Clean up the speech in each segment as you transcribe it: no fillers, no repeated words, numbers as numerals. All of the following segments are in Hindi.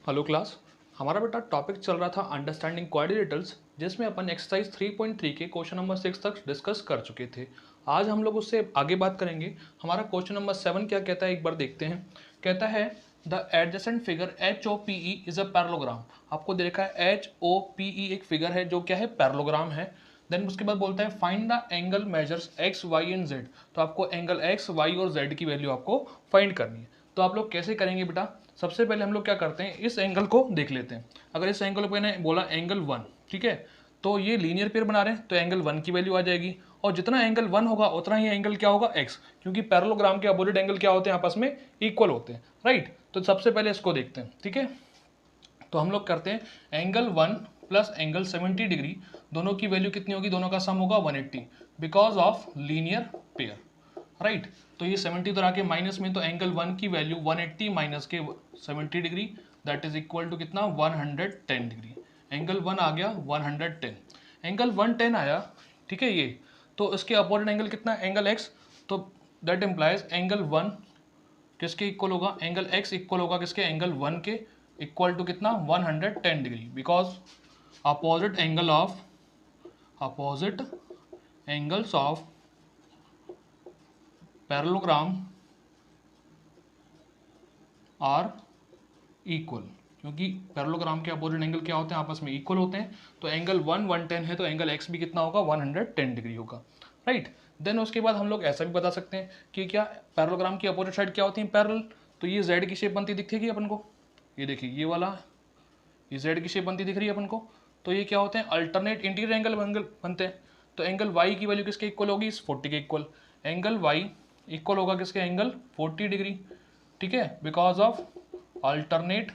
Hello class. हमारा बेटा टॉपिक चल रहा था अंडरस्टैंडिंग क्वाड्रिलेटरल्स, जिसमें अपन एक्सरसाइज 3.3 के क्वेश्चन नंबर 6 तक डिस्कस कर चुके थे। आज हम लोग उससे आगे बात करेंगे। हमारा क्वेश्चन नंबर 7 क्या कहता है, एक बार देखते हैं। कहता है the adjacent figure H O P E is a parallelogram. आपको दे रखा है एच ओ पी ई एक फिगर है जो क्या है, पैरेललोग्राम है। देन उसके बाद बोलता है find the angle measures X Y and Z. तो आपको एंगल एक्स वाई और जेड की वैल्यू आपको फाइंड करनी है। तो आप लोग कैसे करेंगे बेटा, सबसे पहले हम लोग क्या करते हैं, इस एंगल को देख लेते हैं। अगर इस एंगल को मैंने बोला एंगल 1, ठीक है, तो ये लीनियर पेयर बना रहे हैं तो एंगल 1 की वैल्यू आ जाएगी। और जितना एंगल 1 होगा उतना ही एंगल क्या होगा, x, क्योंकि पैरेललोग्राम के अपोजिट एंगल क्या होते हैं, आपस में इक्वल होते हैं, राइट। तो सबसे पहले इसको देखते हैं, ठीक है। तो हम लोग करते हैं एंगल 1 प्लस एंगल 70 डिग्री, दोनों की वैल्यू कितनी होगी, दोनों का सम होगा 180 because of linear pair, right. तो ये 70 तो आके माइनस में, तो एंगल 1 की वैल्यू 180 माइनस के 70 degree, that is equal to कितना, 110 डिग्री। एंगल 1 आ गया 110, एंगल 110 आया, ठीक है। ये तो इसके अपोजिट एंगल कितना, एंगल एक्स। तो दैट इम्प्लाइज एंगल 1 किसके इक्वल होगा, एंगल एक्स इक्वल होगा किसके, एंगल 1 के, इक्वल टू कितना 110 degree, because opposite angles of parallelogram are equal. क्योंकि पैरेललोग्राम के अपोजिट एंगल क्या होते हैं, आपस में इक्वल होते हैं। तो एंगल 1 110 है तो एंगल एक्स भी कितना होगा, 110 डिग्री होगा, राइट। देन उसके बाद हम लोग ऐसा भी बता सकते हैं कि क्या पैरेललोग्राम की अपोजिट साइड क्या होती है, पैरेलल। तो ये जेड की शेप बनती दिखेगी अपन को, ये देखिए ये वाला, ये जेड की शेप बनती दिख रही है अपन को। तो ये क्या होते हैं, अल्टरनेट इंटीरियर एंगल बनते हैं। तो एंगल वाई की वैल्यू किसके इक्वल होगी, इस 40 के इक्वल। एंगल वाई इक्वल होगा किसके, एंगल 40 डिग्री, ठीक है, because of alternate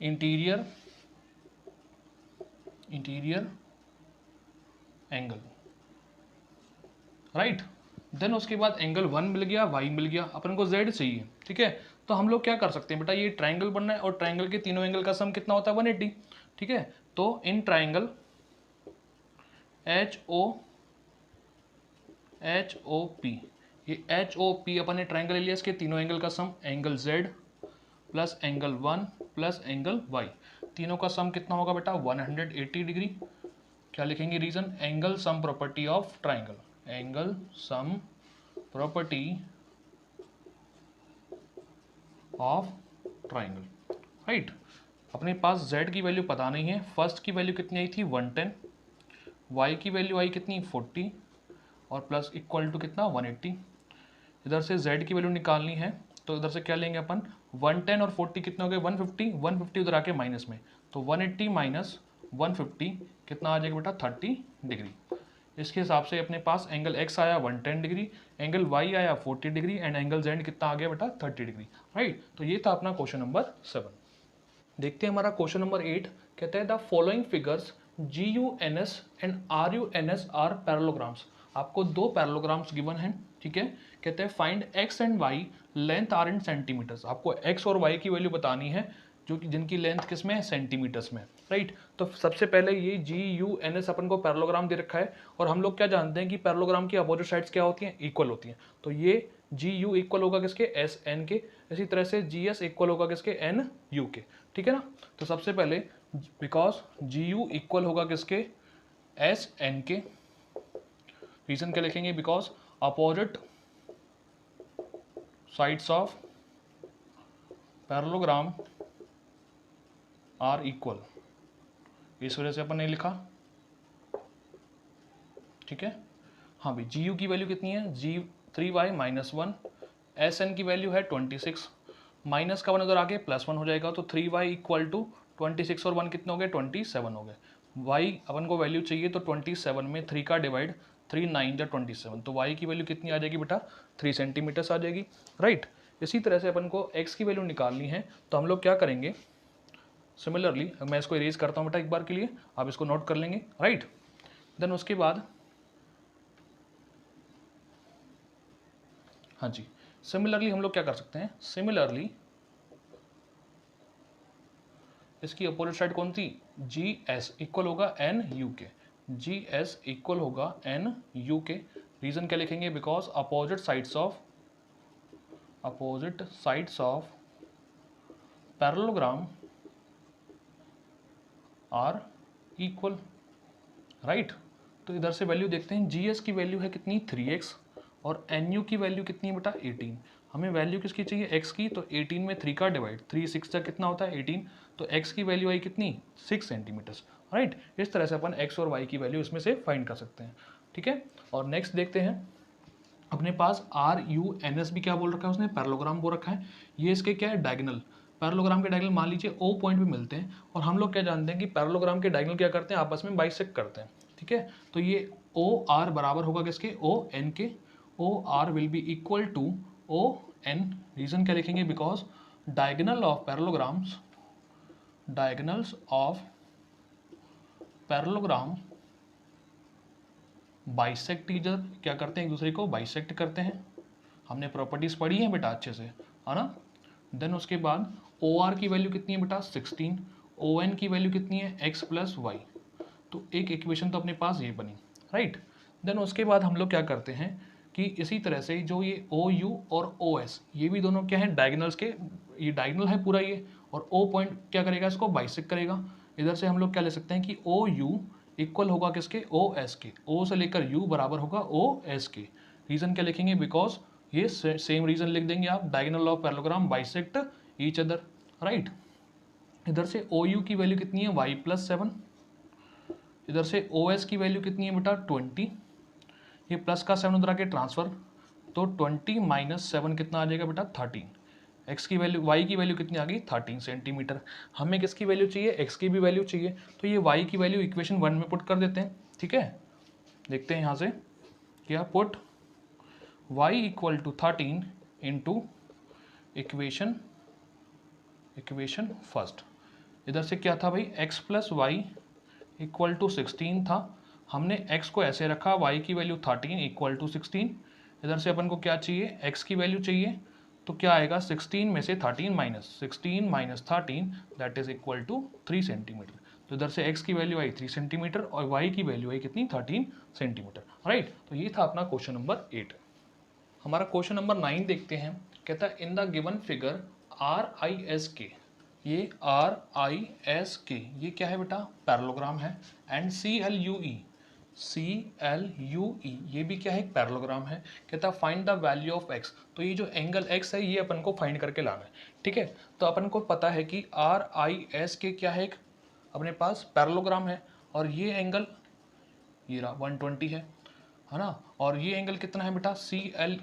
interior angle, right. Then उसके बाद एंगल 1 मिल गया, वाई मिल गया, अपन को जेड चाहिए, ठीक है। तो हम लोग क्या कर सकते हैं बेटा, ये ट्राइंगल बनना है और ट्राइंगल के तीनों एंगल का सम कितना होता है, 180, ठीक है। तो in triangle H O P, ये एच ओ पी अपन ने ट्राइंगल ले लिया, इसके तीनों एंगल का sum angle Z plus angle 1 plus angle Y, तीनों का सम कितना होगा बेटा, 180 डिग्री। क्या लिखेंगे reason, angle sum property of triangle, angle sum property of triangle, right. अपने पास z की वैल्यू पता नहीं है, फर्स्ट की वैल्यू कितनी आई थी 110, y की वैल्यू आई कितनी 40 और प्लस इक्वल टू कितना 180। इधर से z की वैल्यू निकालनी है तो इधर से क्या लेंगे अपन, 110 और 40 कितने हो गए 150, 150 उधर आके माइनस में, तो 180 माइनस 150 कितना आ जाएगा बेटा 30 डिग्री। इसके हिसाब से अपने पास एंगल x आया 110 डिग्री, एंगल y आया 40 डिग्री एंड एंगल z कितना आ गया बेटा 30 डिग्री, राइट। तो ये था अपना क्वेश्चन नंबर 7। देखते हैं हमारा क्वेश्चन नंबर 8। कहते हैं the following figures G U N S and R U N S are parallelograms. आपको दो पैरेललोग्राम्स गिवन हैं, ठीक है। कहते हैं find X and Y length are in centimetres. आपको एक्स और वाई की वैल्यू बतानी है जो कि जिनकी लेंथ किस में है, सेंटीमीटर्स में, राइट। तो सबसे पहले ये जी यू एन एस अपन को पैरेललोग्राम दे रखा है और हम लोग क्या जानते हैं कि पैरेललोग्राम की अपोजिट साइड्स क्या होती हैं, इक्वल होती हैं। तो ये जी यू इक्वल होगा किसके, एस एन के। इसी तरह से जी एस इक्वल होगा किसके, एन यू के, ठीक है ना। तो सबसे पहले बिकॉज जी यू इक्वल होगा किसके, एस एन के। रीजन क्या लिखेंगे, because opposite sides of parallelogram are equal, इस वजह से अपन ने लिखा, ठीक है। हाँ भाई, जी यू की वैल्यू कितनी है, जी 3y माइनस 1, एस एन की वैल्यू है 26, माइनस का 1 उधर आके प्लस 1 हो जाएगा, तो 3y इक्वल टू 26 और 1 कितने हो गए, 27 हो गए। y अपन को वैल्यू चाहिए तो 27 में 3 का डिवाइड, 3 9 जा 27, तो y की वैल्यू कितनी आ जाएगी बेटा, 3 सेंटीमीटर्स आ जाएगी, राइट। इसी तरह से अपन को x की वैल्यू निकालनी है, तो हम लोग क्या करेंगे, सिमिलरली मैं इसको इरेज करता हूँ बेटा एक बार के लिए, आप इसको नोट कर लेंगे, राइट। देन उसके बाद हाँ जी, सिमिलरली हम लोग क्या कर सकते हैं, सिमिलरली इसकी अपोजिट साइड कौन थी, जी एस इक्वल होगा एन यू के, जी एस इक्वल होगा एन यू के। रीजन क्या लिखेंगे, because opposite sides of parallelogram are equal, right. तो इधर से वैल्यू देखते हैं, जीएस की वैल्यू है कितनी 3x और एनयू की वैल्यू कितनी है बेटा 18। हमें वैल्यू किसकी चाहिए x की, तो 18 में 3 का डिवाइड, 3 6 का कितना होता है 18, तो x की वैल्यू आई कितनी 6 सेंटीमीटर्स, राइट। इस तरह से अपन x और y की वैल्यू इसमें से फाइंड कर सकते हैं, ठीक है। और नेक्स्ट देखते हैं, अपने पास RUNS भी क्या बोल रखा है उसने, पैरेललोग्राम बोल रखा है। ये इसके क्या है डायगोनल, पैरेललोग्राम के डायगोनल मान लीजिए O पॉइंट पे मिलते हैं, और हम लोग क्या जानते हैं कि पैरेललोग्राम के डायगोनल क्या करते हैं, आपस में बाइसेक्ट करते हैं, ठीक है। तो ये OR बराबर होगा किसके, ON के। OR will be equal to ON, reason क्या लिखेंगे, because diagonal of parallelograms, diagonals of parallelogram bisect each other, क्या करते हैं एक दूसरे को बाइसेक्ट करते हैं। हमने प्रॉपर्टीज पढ़ी है बेटा अच्छे से, है ना। देन उसके बाद OR की वैल्यू कितनी है बेटा 16, ON की वैल्यू कितनी है x प्लस वाई। तो एक इक्वेशन तो अपने पास ये बनी, राइट। देन उसके बाद हम लोग क्या करते हैं कि इसी तरह से जो ये OU और OS ये भी दोनों क्या है डायगोनल्स के, ये डायगोनल है पूरा ये, और O पॉइंट क्या करेगा इसको बाइसेक्ट करेगा। इधर से हम लोग क्या ले सकते हैं कि OU इक्वल होगा किसके, OS के। O से लेकर U बराबर होगा OS के। रीजन क्या लिखेंगे, बिकॉज ये सेम रीजन लिख देंगे आप, diagonal of parallelogram bisect each other, right. इधर से OU की वैल्यू कितनी है y प्लस 7, इधर से OS की वैल्यू कितनी है बेटा 20, ये प्लस का 7 उधर आके ट्रांसफर, तो 20 माइनस 7 कितना आ जाएगा बेटा 13। x की वैल्यू, y की वैल्यू कितनी आ गई 13 सेंटीमीटर। हमें किसकी वैल्यू चाहिए, x की भी वैल्यू चाहिए, तो ये y की वैल्यू इक्वेशन 1 में पुट कर देते हैं, ठीक है। देखते हैं यहाँ से क्या, put y equal to 13 into equation first. इधर से क्या था भाई, x plus Y equal to 16 था, हमने x को ऐसे रखा, y की वैल्यू 13 इक्वल टू 16। इधर से अपन को क्या चाहिए, x की वैल्यू चाहिए, तो क्या आएगा 16 में से 13 minus 16 minus 13 that is equal to 3 centimetre. तो इधर से x की वैल्यू आई 3 सेंटीमीटर और y की वैल्यू आई कितनी 13 सेंटीमीटर, राइट। तो ये था अपना क्वेश्चन नंबर 8। हमारा क्वेश्चन नंबर 9 देखते हैं, कहता है in the given figure RISK, ये RISK ये क्या है बेटा पैरेललोग्राम है, एंड CLUE ये भी क्या है पैरेललोग्राम है। कहता है find the value of x, तो ये जो एंगल x है ये अपन को फाइंड करके लाना है, ठीक है। तो अपन को पता है कि RISK क्या है, एक अपने पास पैरेललोग्राम है, और ये एंगल ये 120 है ना, और ये एंगल कितना है बेटा CL,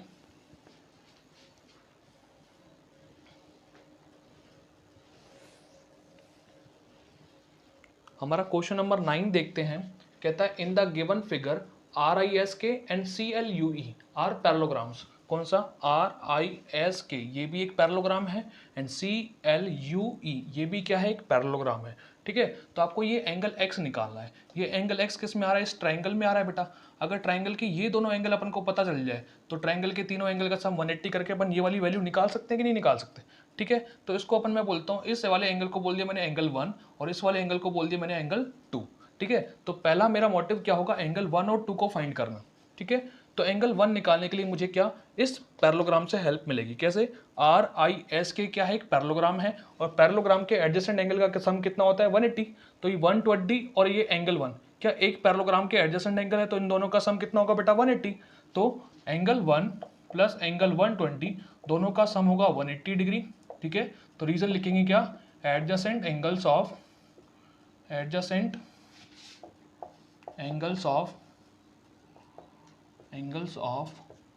हमारा क्वेश्चन नंबर 9 देखते हैं, कहता है in the given figure RISK and CLUE are parallelograms. कौन सा, RISK ये भी एक पैरेललोग्राम है, एंड CLUE ये भी क्या है एक पैरेललोग्राम है, ठीक है। तो आपको ये एंगल x निकालना है। ये एंगल x किस में आ रहा है, इस ट्राइंगल में आ रहा है बेटा। अगर ट्राइंगल की ये दोनों एंगल अपन को पता चल जाए, तो ट्राइंगल के तीनों एंगल का सम 180 करके अपन ये वाली वैल्यू निकाल सकते हैं कि नहीं निकाल सकते, ठीक है। तो इसको अपन मैं बोलता हूँ, इस वाले एंगल को बोल दिया मैंने एंगल 1, और इस वाले एंगल को बोल दिया मैंने एंगल 2, ठीक है। तो पहला मेरा मोटिव क्या होगा, एंगल 1 और 2 को फाइंड करना, ठीक है। तो एंगल 1 निकालने के लिए मुझे क्या, इस पैरेललोग्राम से हेल्प मिलेगी। कैसे, RISK क्या है एक पैरेललोग्राम है, और पैरेललोग्राम के एडजेसेंट एंगल का सम कितना होता है 180। तो ये 120 और ये एंगल 1 क्या एक पैरेललोग्राम के एडजेसेंट एंगल है, तो इन दोनों का सम कितना होगा बेटा 180। तो एंगल 1 प्लस एंगल 120 दोनों का सम होगा 180 डिग्री, ठीक है। तो रीजन लिखेंगे क्या, adjacent angles of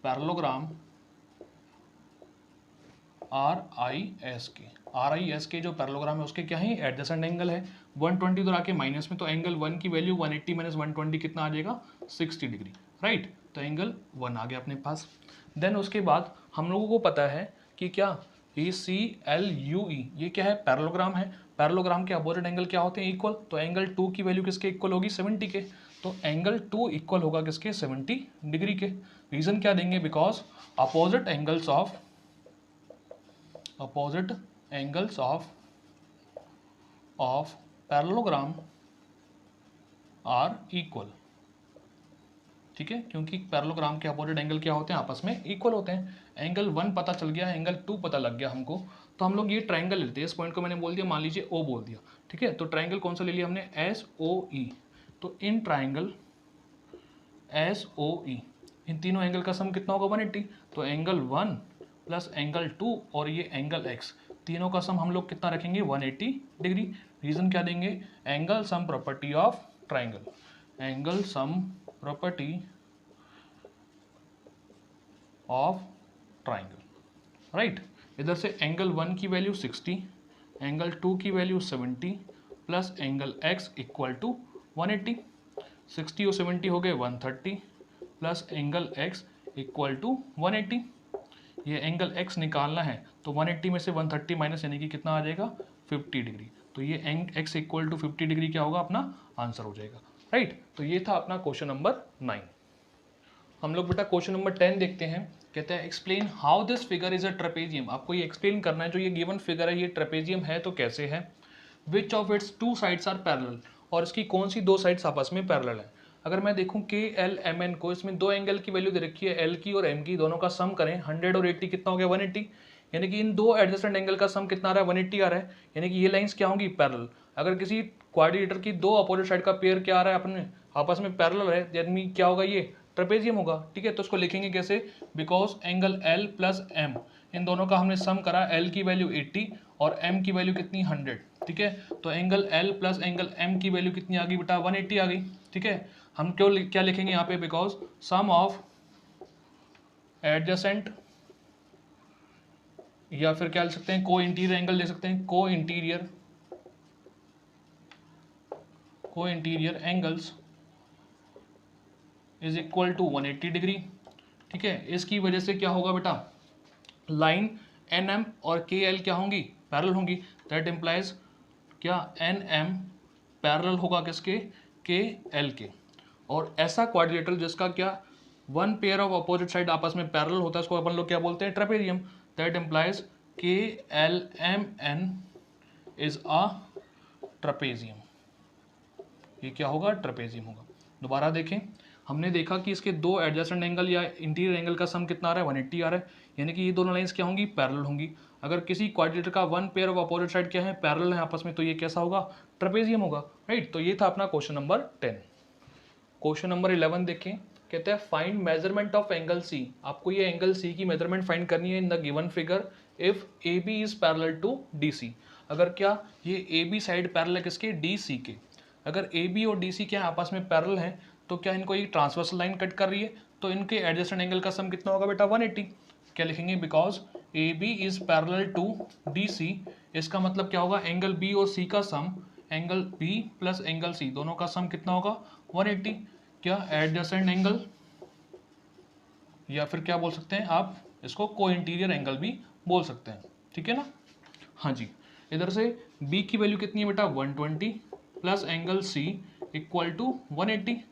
parallelogram RISK जो पैरेललोग्राम है उसके क्या है एडजेसेंट एंगल है। 120 उधर आके माइनस में, तो एंगल 1 की वैल्यू 180 माइनस 120 कितना आ जाएगा 60 डिग्री, राइट। तो एंगल 1 आ गया अपने पास। देन उसके बाद हम लोगों को पता है कि क्या ये CLUE ये क्या है पैरेललोग्राम है। पैरेललोग्राम के अपोजिट एंगल क्या होते हैं इक्वल, तो एंगल 2 की वैल्यू किसके इक्वल होगी 70 के। तो एंगल 2 इक्वल होगा किसके 70 डिग्री के। रीजन क्या देंगे, because opposite angles of parallelogram are equal, ठीक है। क्योंकि पैरेललोग्राम के अपोजिट एंगल क्या होते हैं आपस में इक्वल होते हैं। एंगल 1 पता चल गया, एंगल 2 पता लग गया हमको, तो हम लोग ये ट्राइंगल लेते हैं, इस पॉइंट को मैंने बोल दिया, मान लीजिए ओ बोल दिया, ठीक है। तो ट्राइंगल कौन सा ले लिया हमने, एस ओ ई। तो इन ट्राइंगल एस ओ ई, इन तीनों एंगल का सम कितना होगा 180। तो एंगल 1 प्लस एंगल 2 और ये एंगल x, तीनों का सम हम लोग कितना रखेंगे 180 डिग्री। रीजन क्या देंगे, angle sum property of triangle, angle sum property of triangle, right. इधर से एंगल 1 की वैल्यू 60, एंगल 2 की वैल्यू 70 plus angle x equal to 180। 60 और 70 हो गए 130 plus angle x equal to 180। ये एंगल x निकालना है तो 180 में से 130 माइनस यानी कि कितना आ जाएगा 50 डिग्री। तो ये x इक्वल टू 50 डिग्री क्या होगा, अपना आंसर हो जाएगा, राइट। तो ये था अपना क्वेश्चन नंबर 9। हम लोग बेटा क्वेश्चन नंबर 10 देखते हैं। कहते हैं explain how this figure is a trapezium. आपको ये एक्सप्लेन करना है, जो ये गिवन फिगर है ये ट्रेपेजियम है तो कैसे है। Which of its two sides are parallel, और इसकी कौन सी दो साइड्स आपस में पैरेलल है। अगर मैं देखूं के एल एम एन को, इसमें दो एंगल की वैल्यू दे रखी है एल की और एम की, दोनों का सम करें 100 और 80 कितना हो गया 180। यानी कि इन दो एडजेसेंट एंगल का सम कितना आ रहा है 180 आ रहा है। यानी कि ये लाइंस क्या होंगी पैरेलल। अगर किसी क्वाड्रिलेटरल की दो अपोजिट साइड का पेयर क्या आ रहा है अपने आपस में पैरेलल है, यानी क्या होगा ये ट्रेपेजियम होगा, ठीक है। तो उसको लिखेंगे कैसे, because angle L plus M, इन दोनों का हमने सम करा, एल की वैल्यू 80 और एम की वैल्यू कितनी 100, ठीक है। तो angle L plus angle M की वैल्यू कितनी आ गई बेटा 180 आ गई, ठीक है। हम क्या लिखेंगे यहाँ पे, बिकॉज सम ऑफ एडजेसेंट, या फिर क्या लिख सकते हैं को इंटीरियर एंगल ले सकते हैं, को interior angles is equal to 180 degree, ठीक है। इसकी वजह से क्या होगा बेटा, लाइन एन एम और के एल क्या होंगी पैरेलल होंगी। दैट इम्प्लाइज क्या एन एम पैरेलल होगा किसके, के एल के। और ऐसा क्वाड्रिलेटरल जिसका क्या one pair of opposite side आपस में पैरेलल होता है, उसको अपन लोग क्या बोलते हैं trapezium. That implies K L M N is a trapezium, ये क्या होगा ट्रेपेजियम होगा। दोबारा देखें, हमने देखा कि इसके दो एडजेसेंट एंगल या इंटीरियर एंगल का सम कितना आ रहा है 180 आ रहा है। यानी कि ये दोनों लाइंस क्या होंगी पैरेलल होंगी। अगर किसी क्वाड्रिलेटर का one pair of opposite side क्या है पैरेलल है आपस में, तो ये कैसा होगा ट्रेपेजियम होगा, राइट। तो ये था अपना क्वेश्चन नंबर 10। क्वेश्चन नंबर 11 देखें। कहते हैं find measurement of angle C. आपको ये एंगल सी की मेजरमेंट फाइंड करनी है in the given figure if A B is parallel to D C. अगर क्या ये ए बी साइड पैरेलल है किसके डी सी के। अगर ए बी और डी सी क्या आपस में पैरेलल हैं तो क्या इनको एक ट्रांसवर्सल लाइन कट कर रही है, तो इनके एडजेसेंट एंगल का सम कितना होगा बेटा 180। क्या लिखेंगे, because A B is parallel to D C. इसका मतलब क्या होगा, एंगल बी और सी का sum, angle B plus angle C दोनों का सम कितना होगा 180। क्या एडजेसेंट एंगल, या फिर क्या बोल सकते हैं आप इसको को इंटीरियर एंगल भी बोल सकते हैं, ठीक है ना। हाँ जी, इधर से b की वैल्यू कितनी है बेटा 120 plus angle c equal to 180।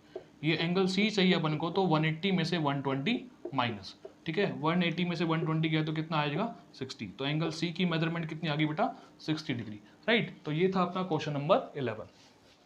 ये एंगल c चाहिए अपन को, तो 180 में से 120 माइनस, ठीक है। 180 में से 120 गया तो कितना आएगा 60। तो एंगल c की मेजरमेंट कितनी आ गई बेटा 60 डिग्री, राइट। तो ये था अपना क्वेश्चन नंबर 11।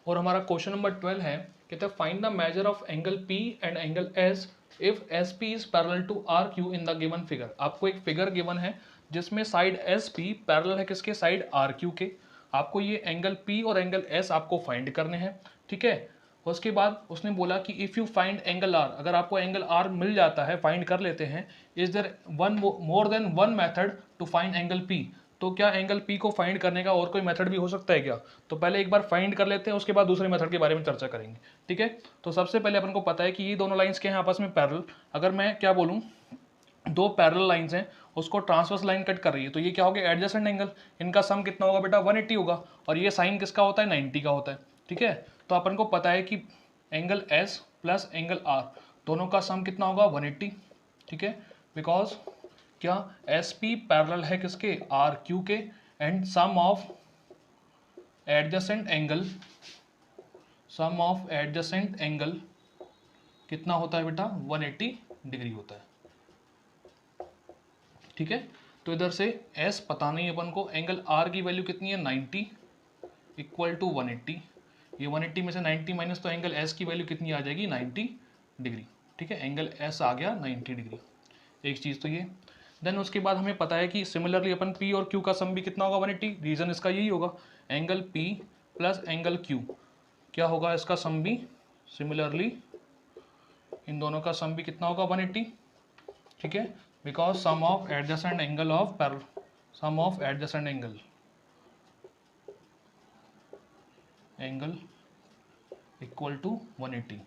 और हमारा क्वेश्चन नंबर 12 है, कहते हैं find the measure of angle P and angle S if SP is parallel to RQ in the given figure. आपको एक फिगर गिवन है जिसमें साइड SP पैरेलल है किसके, साइड RQ के। आपको ये एंगल P और एंगल S आपको फाइंड करने हैं, ठीक है। उसके बाद उसने बोला कि if you find angle R, अगर आपको एंगल R मिल जाता है, फाइंड कर लेते हैं, is there more than one method to find angle P। तो क्या एंगल P को फाइंड करने का और कोई मेथड भी हो सकता है क्या। तो पहले एक बार फाइंड कर लेते हैं, उसके बाद दूसरे मेथड के बारे में चर्चा करेंगे, ठीक है। तो सबसे पहले अपन को पता है कि ये दोनों लाइंस के हैं आपस में पैरेलल। अगर मैं क्या बोलूँ, दो पैरेलल लाइंस हैं, उसको ट्रांसवर्स लाइन कट कर रही है, तो ये क्या हो गया एडजेसेंट एंगल। इनका सम कितना होगा बेटा 180 होगा, और ये साइन किसका होता है 90 का होता है, ठीक है। तो अपन को पता है कि angle S plus angle R दोनों का सम कितना होगा 180, ठीक है। बिकॉज क्या SP पैरेलल है किसके RQ के, and sum of adjacent angle कितना होता है बेटा 180 डिग्री होता है, ठीक है। तो इधर से S पता नहीं अपन को, एंगल R की वैल्यू कितनी है 90 इक्वल टू 180। ये 180 में से 90 माइनस, तो एंगल S की वैल्यू कितनी आ जाएगी 90 डिग्री, ठीक है। एंगल S आ गया 90 डिग्री। एक चीज़ तो ये, देन उसके बाद हमें पता है कि सिमिलरली अपन P और Q का सम भी कितना होगा 180, रीजन इसका यही होगा, angle P plus angle Q क्या होगा इसका सम भी, सिमिलरली इन दोनों का सम भी कितना होगा 180, ठीक है, because sum of adjacent angle of parallel, sum of adjacent angle equal to 180।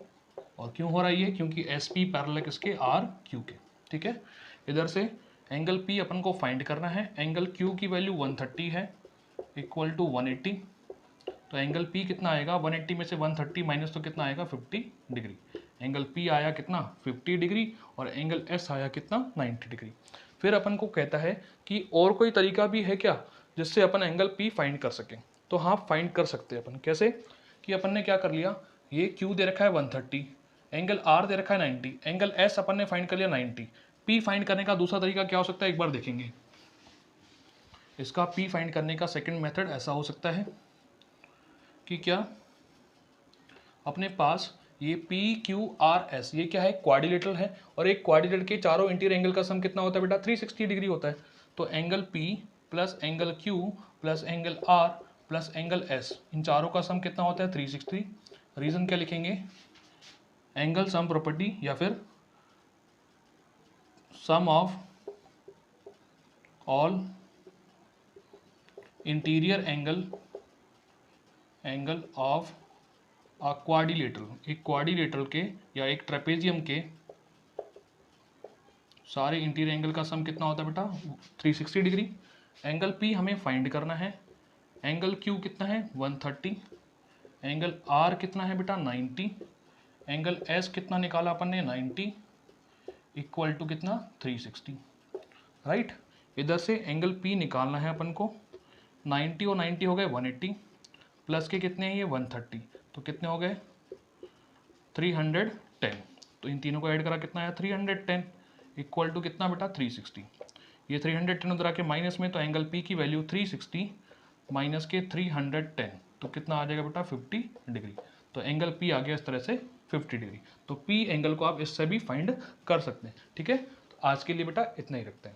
और क्यों हो रहा है ये, क्योंकि एस पी पैरेलल किसके, आर क्यू के, ठीक है। इधर से एंगल पी अपन को फाइंड करना है, एंगल क्यू की वैल्यू 130 है इक्वल टू 180, तो एंगल पी कितना आएगा, 180 में से 130 माइनस तो कितना आएगा 50 डिग्री, एंगल पी आया कितना 50 डिग्री और एंगल एस आया कितना 90 डिग्री। फिर अपन को कहता है कि और कोई तरीका भी है क्या जिससे अपन एंगल पी फाइंड कर सकें, तो हाँ फाइंड कर सकते हैं अपन, कैसे कि अपन ने क्या कर लिया, ये क्यू दे रखा है 130, एंगल आर दे रखा है 90, एंगल एस अपन ने फाइंड कर लिया 90, पी फाइंड करने का दूसरा तरीका क्या हो सकता है एक बार देखेंगे। इसका पी फाइंड करने का सेकंड मेथड ऐसा हो सकता है कि क्या अपने पास ये पी क्यू आर एस ये क्या है, क्वाड्रिलेटरल है, और एक क्वाड्रिलेटरल के चारों इंटीरियर एंगल का सम कितना होता है बेटा 360 डिग्री होता है। तो angle P plus angle Q plus angle R plus angle S, इन चारों का सम कितना होता है 360। रीजन क्या लिखेंगे, एंगल सम प्रॉपर्टी या फिर sum of all interior angle of quadrilateral, एक क्वाड्रिलेटरल के या एक ट्रेपेजियम के सारे इंटीरियर एंगल का सम कितना होता है बेटा 360 डिग्री। एंगल पी हमें फाइंड करना है, एंगल क्यू कितना है 130, एंगल आर कितना है बेटा 90, एंगल एस कितना निकाला अपन ने 90 इक्वल टू कितना 360, राइट। इधर से एंगल पी निकालना है अपन को, 90 और 90 हो गए 180, प्लस के कितने हैं ये 130, तो कितने हो गए 310, तो इन तीनों को ऐड करा कितना आया 310 इक्वल टू कितना बेटा 360। ये 310 उधर आके माइनस में, तो एंगल पी की वैल्यू 360 माइनस के 310, तो कितना आ जाएगा बेटा 50 डिग्री। तो एंगल पी आ गया इस तरह से 50 डिग्री। तो पी एंगल को आप इससे भी फाइंड कर सकते हैं, ठीक है। तो आज के लिए बेटा इतना ही रखते हैं।